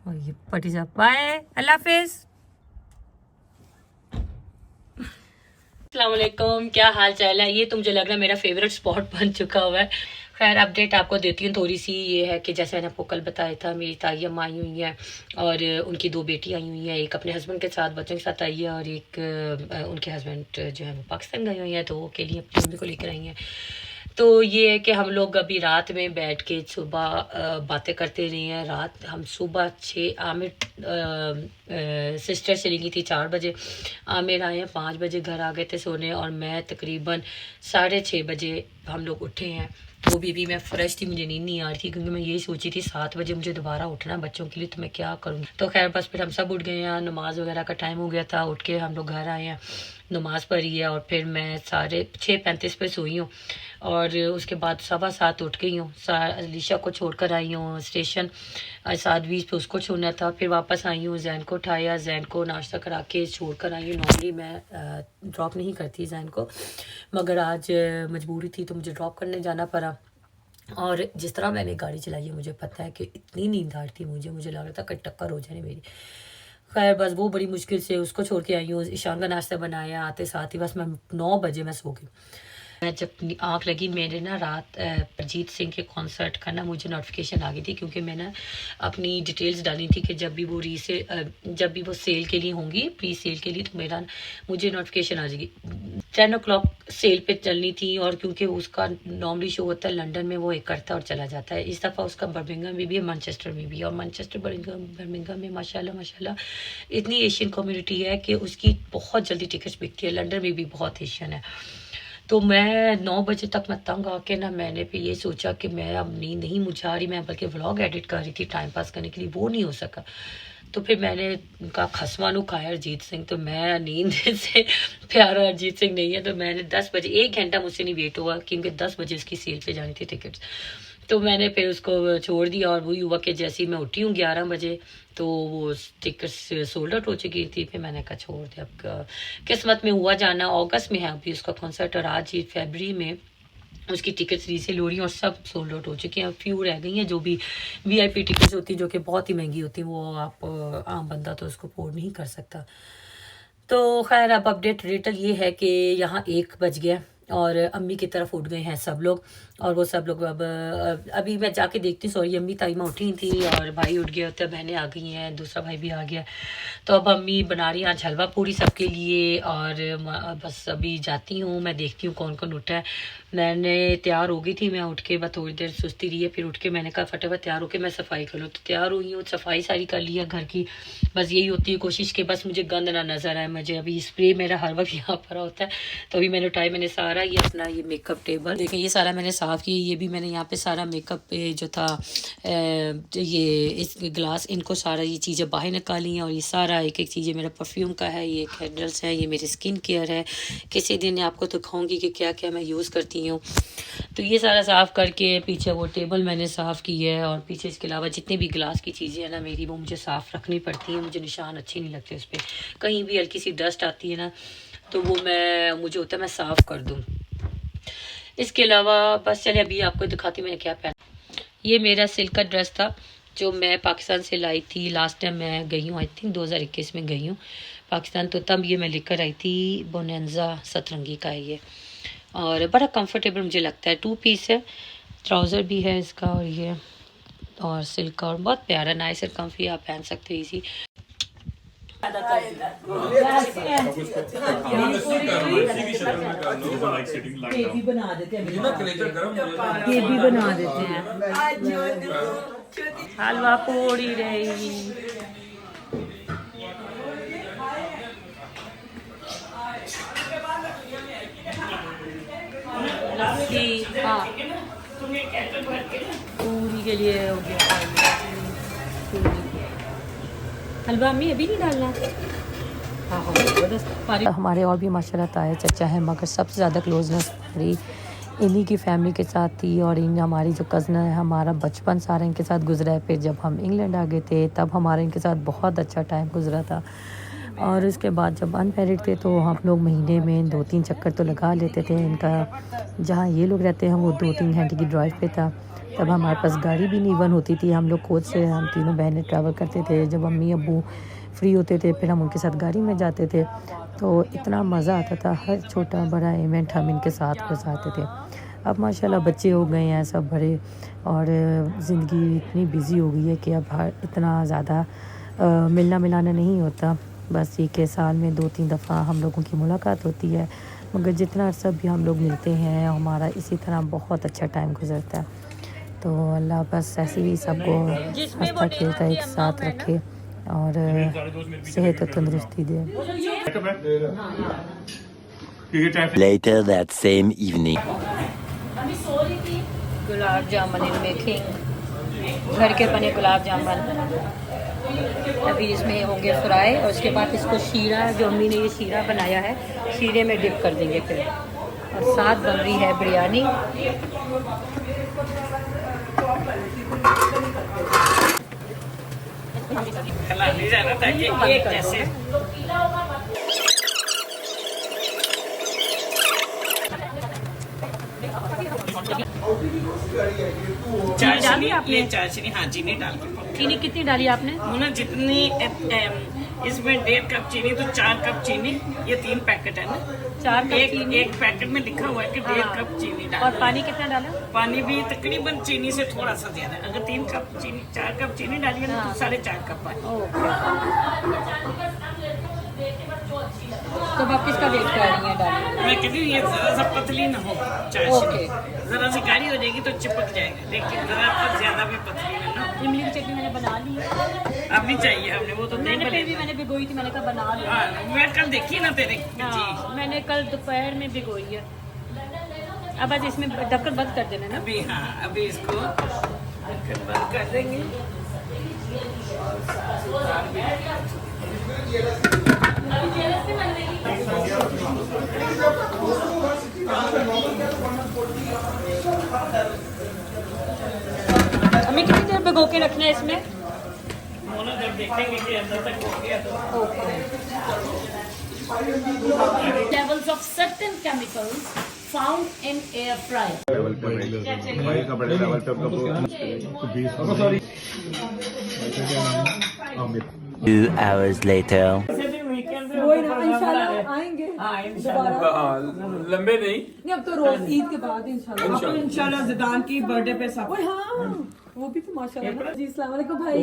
और ये पटी साहब बाय, अल्लाह हाफिज। अस्सलामुअलैकुम, क्या हाल चाल है। ये तो मुझे लग रहा है मेरा फेवरेट स्पॉट बन चुका हुआ है। खैर अपडेट आपको देती हूँ थोड़ी सी। ये है कि जैसे मैंने आपको कल बताया था, मेरी ताई अम्मा आई हुई हैं और उनकी 2 बेटी आई हुई हैं। एक अपने हस्बैंड के साथ बच्चों के साथ आई है और एक उनके हस्बैंड जो है वो पाकिस्तान गए हुए हैं, तो वो के लिए अपनी मम्मी को लेकर आई हैं। तो ये है कि हम लोग अभी रात में बैठ के सुबह बातें करते रहे हैं। रात हम सुबह 6 आमिर सिस्टर चली गई थी 4 बजे, आमिर आए हैं 5 बजे, घर आ गए थे सोने, और मैं तकरीबन 6:30 बजे हम लोग उठे हैं। वो भी मैं फ्रेश थी, मुझे नींद नहीं आ रही थी क्योंकि मैं यही सोची थी 7 बजे मुझे दोबारा उठना है बच्चों के लिए, तो मैं क्या करूँ। तो खैर बस फिर हम सब उठ गए हैं, नमाज वगैरह का टाइम हो गया था, उठ के हम लोग घर आए हैं, नमाज़ पढ़ी है और फिर मैं 6:35 पे सोई हूँ और उसके बाद 7:15 उठ गई हूँ। अलीशा को छोड़कर आई हूँ स्टेशन, 7:20 पे उसको छोड़ना था, फिर वापस आई हूँ, जैन को उठाया, जैन को नाश्ता करा के छोड़ कर आई हूँ। नॉर्मली मैं ड्रॉप नहीं करती जैन को, मगर आज मजबूरी थी तो मुझे ड्रॉप करने जाना पड़ा। और जिस तरह मैंने गाड़ी चलाई है मुझे पता है कि इतनी नींद आ रही थी मुझे लग रहा था कि टक्कर हो जाए मेरी। खैर बस वो बड़ी मुश्किल से उसको छोड़ के आई हूँ, ईशान का नाश्ता बनाया, आते साथ ही बस मैं 9 बजे मैं सो गई। मैं जब आँख लगी मेरे ना रात अरिजीत सिंह के कॉन्सर्ट का ना मुझे नोटिफिकेशन आ गई थी, क्योंकि मैंने अपनी डिटेल्स डाली थी कि जब भी वो जब भी वो सेल के लिए होंगी, प्री सेल के लिए, तो मुझे नोटिफिकेशन आ जाएगी। 10 o'clock सेल पे चलनी थी, और क्योंकि उसका नॉर्मली शो होता है लंदन में, वो एक करता और चला जाता है। इस दफ़ा उसका बर्मिंघम में भी है, मैनचेस्टर में भी है, और मैनचेस्टर बर्मिंघम में माशाल्लाह माशाल्लाह इतनी एशियन कम्युनिटी है कि उसकी बहुत जल्दी टिकट्स बिकती है। लंदन में भी बहुत एशियन है। तो मैं 9 बजे तक मैं तंग आके ना मैंने फिर ये सोचा कि मैं अब नींद नहीं मुझे आ रही, मैं बल्कि व्लॉग एडिट कर रही थी टाइम पास करने के लिए, वो नहीं हो सका। तो फिर मैंने उनका खसमानू खाया अरिजीत सिंह, तो मैं नींद से प्यारा अरिजीत सिंह नहीं है, तो मैंने 10 बजे 1 घंटा मुझसे नहीं वेट हुआ क्योंकि 10 बजे उसकी सेल पे जानी थी टिकट्स। तो मैंने फिर उसको छोड़ दिया, और वही हुआ कि जैसे ही मैं उठी हूँ 11 बजे तो वो टिकट्स सोल्ड आउट हो चुकी थी। फिर मैंने कहा छोड़ दिया, अब किस्मत में हुआ जाना। अगस्त में है अभी उसका कॉन्सर्ट, और आज ही फरवरी में उसकी टिकट्स रीसेल हो रही हैं और सब सोल्ड आउट हो चुकी हैं। फ्यू रह गई हैं जो भी वीआईपी टिकट्स होती हैं, जो कि बहुत ही महंगी होती हैं, वो आप आम बंदा तो उसको अफोर्ड नहीं कर सकता। तो खैर अब अपडेट रिटल ये है कि यहाँ 1 बज गया और अम्मी की तरफ उठ गए हैं सब लोग, और वो सब लोग अब अभी मैं जाके देखती हूँ। सॉरी, अम्मी ताईमा उठी थी और भाई उठ गया होता है, बहनें आ गई हैं, दूसरा भाई भी आ गया। तो अब अम्मी बना रही हैं आज हलवा पूरी सबके लिए, और बस अभी जाती हूँ, मैं देखती हूँ कौन कौन उठा है। मैंने तैयार हो गई थी, मैं उठ के बस थोड़ी देर सुस्ती रही है, फिर उठ के मैंने कहा फटाफट तैयार होकर मैं सफाई कर लूँ। तो तैयार हुई हूँ, सफाई सारी कर लिया घर की। बस यही होती है कोशिश कि बस मुझे गंद ना नज़र आए। मुझे अभी स्प्रे मेरा हर वक्त यहाँ पर होता है, तो अभी मैंने उठाई, मैंने सारा ये अपना ये मेकअप टेबल देखें, ये सारा मैंने साफ़ किया। ये भी मैंने यहाँ पे सारा मेकअप पे जो था ये इस ग्लास, इनको सारा ये चीज़ें बाहर निकाली हैं, और ये सारा एक एक चीज़ें मेरा परफ्यूम का है, ये कैंडल्स है, ये मेरी स्किन केयर है। किसी दिन आपको तो दिखाऊंगी कि क्या क्या मैं यूज़ करती हूँ। तो ये सारा साफ़ करके पीछे वो टेबल मैंने साफ़ की है, और पीछे इसके अलावा जितनी भी ग्लास की चीज़ें हैं ना मेरी, वो मुझे साफ़ रखनी पड़ती हैं। मुझे निशान अच्छे नहीं लगते उस पर, कहीं भी हल्की सी डस्ट आती है ना तो वो मुझे होता है मैं साफ़ कर दूँ। इसके अलावा बस चले अभी आपको दिखाती मैंने क्या पहना। ये मेरा सिल्क का ड्रेस था जो मैं पाकिस्तान से लाई थी। लास्ट टाइम मैं गई हूँ, आई थिंक 2021 में गई हूँ पाकिस्तान, तो तब ये मैं लेकर आई थी। बोनेंजा सतरंगी का है ये, और बड़ा कंफर्टेबल मुझे लगता है। 2 पीस है, ट्राउज़र भी है इसका, और ये और सिल्क का, और बहुत प्यारा नाइस और कम्फी, आप पहन सकते हो इजी। भी बना देते हैं, ये भी बना देते हैं। हलवा पूड़ी रही, हाँ पूरी के लिए हो गया हलवा। में अभी नहीं डालना। हमारे और भी माशाल्लाह ताया चचा है, मगर सबसे ज़्यादा क्लोजनेस हमारी इन्हीं की फैमिली के साथ थी, और इन हमारी जो कज़न है, हमारा बचपन सारा इनके साथ गुजरा है। फिर जब हम इंग्लैंड आ गए थे तब हमारा इनके साथ बहुत अच्छा टाइम गुजरा था, और उसके बाद जब अनमैरिड थे तो हम लोग महीने में 2-3 चक्कर तो लगा लेते थे। इनका जहाँ ये लोग रहते हैं वो 2-3 घंटे की ड्राइव पे था, तब हमारे पास गाड़ी भी नहीं वन होती थी, हम लोग खुद से हम तीनों बहनें ट्रैवल करते थे। जब अम्मी अब्बू फ्री होते थे फिर हम उनके साथ गाड़ी में जाते थे, तो इतना मज़ा आता था। हर छोटा बड़ा इवेंट हम इनके साथ गुजारते थे। अब माशाल्लाह बच्चे हो गए हैं सब बड़े, और ज़िंदगी इतनी बिज़ी हो गई है कि अब इतना ज़्यादा मिलना मिलाना नहीं होता। बस ये कि साल में 2-3 दफ़ा हम लोगों की मुलाकात होती है, मगर जितना अर्सा भी हम लोग मिलते हैं हमारा इसी तरह बहुत अच्छा टाइम गुजरता है। तो अल्लाह बस ऐसे ही सबको हंसता खेलता एक साथ रखे और सेहत और तंदुरुस्ती दे। Later that same evening. Gulab jamun in making, घर के बने गुलाब जामुन। अभी इसमें होंगे फ्राई और उसके बाद इसको शीरा, जो अम्मी ने ये शीरा बनाया है, शीरे में डिप कर देंगे फिर। और साथ बन रही है बिरयानी। चाशनी आपने? चाशनी, हाँ, चीनी डाल के। चीनी कितनी डाली आपने? मुना जितनी इसमें 1.5 कप चीनी, तो 4 कप चीनी। ये 3 पैकेट है ना, 4 कप चीनी। एक पैकेट में लिखा हुआ है कि 1.5 कप चीनी डाल। और पानी कितना डाला? पानी भी तकरीबन चीनी से थोड़ा सा ज्यादा। अगर 3 कप चीनी 4 कप चीनी डालिए ना, तो 4.5 कप पानी। तो आप किसका वेट कर रही हैं डालने? मैं कहती हूँ ये जरा सा पतली ना हो चाशनी, जरा सी गाढ़ी हो जाएगी तो चिपक जाएगा, लेकिन जरा पर ज्यादा भी पतली ना। इमली की चटनी मैंने बना ली है। अब नहीं चाहिए हमने, वो तो नहीं फिर भी मैंने भिगोई थी, मैंने कहा बना लो। हाँ, मैं कल देखी ना तेरे। हाँ, मैंने कल दोपहर में भिगोई है। अब बस इसमें ढक्कन बंद कर देना ना। अभी, हाँ, अभी इसको ढक्कन बंद कर देंगे। हमें कितनी देर भिगो के रखना है इसमें? जब देखेंगे कि अंदर तक हो गया तो levels of certain chemicals found in air fryer. 2 hours later. आएंगे लंबे नहीं। अब तो रोज ईद के बाद इंशाल्लाह। इंशाल्लाह ज़िदान की बर्थडे पे सब। हाँ, वो भी तो माशाल्लाह। जी अस्सलाम वालेकुम भाई।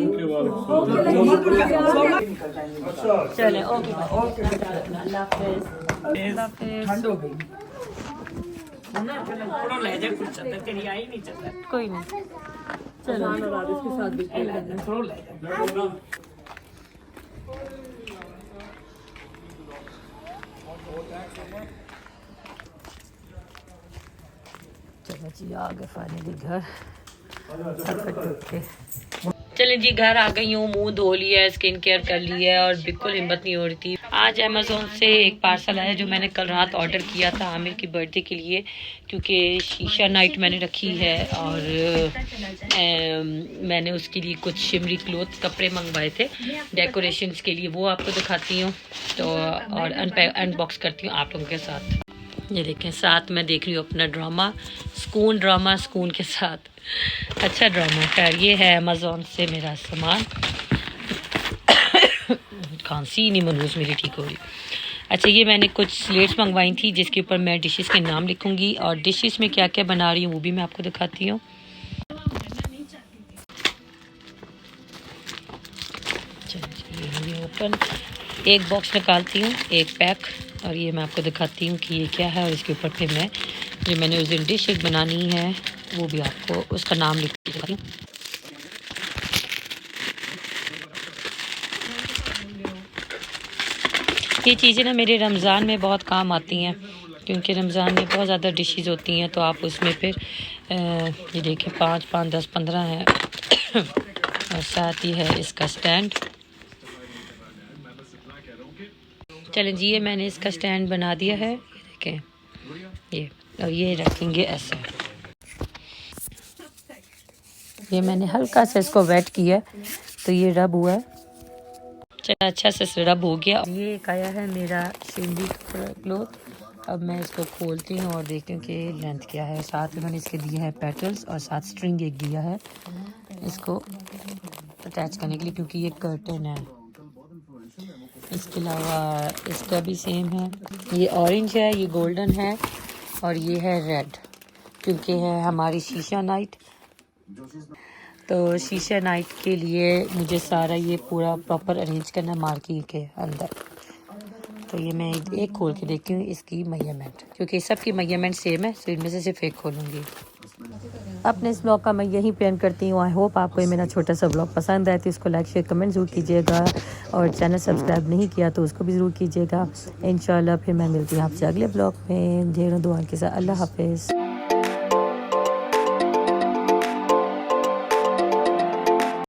चले ओके अल्लाह हाफिज़। ठंड हो गई थोड़ा ले जा, कुछ चलता तेरी आई नहीं चलता। कोई नहीं, चलो इसके साथ भी थोड़ा ले जा। चलो जी आ गए फाइनली घर। चले जी घर आ गई हूँ, मुंह धो लिया है, स्किन केयर कर लिया है और बिल्कुल हिम्मत नहीं हो रही थी। आज अमेज़ोन से एक पार्सल आया जो मैंने कल रात ऑर्डर किया था आमिर की बर्थडे के लिए, क्योंकि शीशा नाइट मैंने रखी है और मैंने उसके लिए कुछ शिमरी क्लोथ कपड़े मंगवाए थे डेकोरेशंस के लिए, वो आपको दिखाती हूँ तो और अनबॉक्स करती हूँ आप लोगों के साथ। ये देखें, साथ मैं देख रही हूँ अपना ड्रामा स्कून के साथ। अच्छा ड्रामा। खैर ये है अमेज़ोन से मेरा सामान। खांसी नहीं मनूस मेरी ठीक हो रही। अच्छा ये मैंने कुछ स्लेट्स मंगवाई थी जिसके ऊपर मैं डिशेस के नाम लिखूंगी और डिशेस में क्या क्या बना रही हूँ वो भी मैं आपको दिखाती हूँ। चलिए ये ओपन, एक बॉक्स निकालती हूँ, एक पैक, और ये मैं आपको दिखाती हूँ कि ये क्या है। और इसके ऊपर फिर मैं जो मैंने उस दिन डिश एक बनानी है वो भी आपको उसका नाम लिख के दिखाती हूँ। ये चीज़ें ना मेरे रमज़ान में बहुत काम आती हैं, क्योंकि रमज़ान में बहुत ज़्यादा डिशेस होती हैं, तो आप उसमें फिर ये देखें 5, 10, 15 हैं। और साथ ही है इसका स्टैंड। चलें जी, ये मैंने इसका स्टैंड बना दिया है, देखें ये, और ये रखेंगे ऐसे। ये मैंने हल्का सा इसको वेट किया तो ये रब हुआ है। चलो अच्छा से रब हो गया। ये एक आया है मेरा शिमरी क्लोथ अब मैं इसको खोलती हूँ और देखती हूँ कि लेंथ क्या है। साथ में मैंने इसके दिए हैं पेटल्स और साथ स्ट्रिंग एक दिया है इसको अटैच करने के लिए, क्योंकि ये कर्टन है। इसके अलावा इसका भी सेम है, ये ऑरेंज है, ये गोल्डन है और ये है रेड, क्योंकि है हमारी शीशा नाइट। तो शीशा नाइट के लिए मुझे सारा ये पूरा प्रॉपर अरेंज करना मार्किंग के अंदर। तो ये मैं एक खोल के देखती हूँ इसकी मेजरमेंट, क्योंकि सबकी मेजरमेंट सेम है, तो इनमें से सिर्फ एक खोलूँगी। अपने इस ब्लॉग का मैं यहीं पे एंड करती हूँ। आई होप आपको ये मेरा छोटा सा ब्लॉग पसंद आए, तो इसको लाइक शेयर कमेंट ज़रूर कीजिएगा और चैनल सब्सक्राइब नहीं किया तो उसको भी ज़रूर कीजिएगा। इंशाल्लाह फिर मैं मिलती हूँ आपसे अगले ब्लॉग में ढेरों दुआ के साथ। अल्लाह हाफिज़।